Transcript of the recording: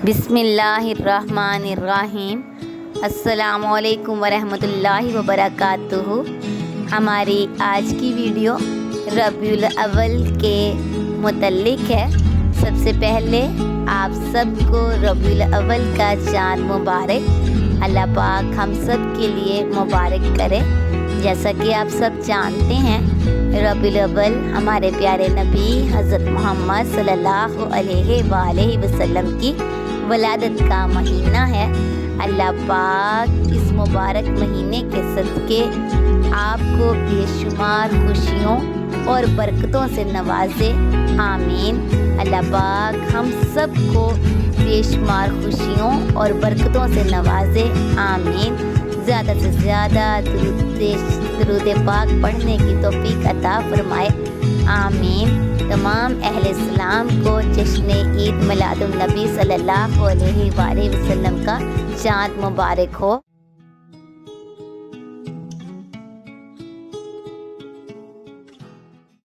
بسم اللہ الرحمن الرحیم۔ السلام علیکم ورحمۃ اللہ وبرکاتہ۔ ہماری آج کی ویڈیو ربیع الاول کے متعلق ہے۔ سب سے پہلے آپ سب کو ربیع الاول کا چاند مبارک۔ اللہ پاک ہم سب کے لیے مبارک کرے۔ جیسا کہ آپ سب جانتے ہیں، ربیع الاول ہمارے پیارے نبی حضرت محمد صلی اللہ علیہ وآلہ وسلم کی ولادت کا مہینہ ہے۔ اللہ پاک اس مبارک مہینے کے صدقے آپ کو بے شمار خوشیوں اور برکتوں سے نوازے، آمین۔ اللہ پاک ہم سب کو بے شمار خوشیوں اور برکتوں سے نوازے، آمین۔ زیادہ سے زیادہ درود پاک پڑھنے کی توفیق عطا فرمائے، آمین۔ تمام اہل اسلام کو جشن عید میلاد النبی صلی اللہ علیہ وآلہ وسلم کا چاند مبارک ہو۔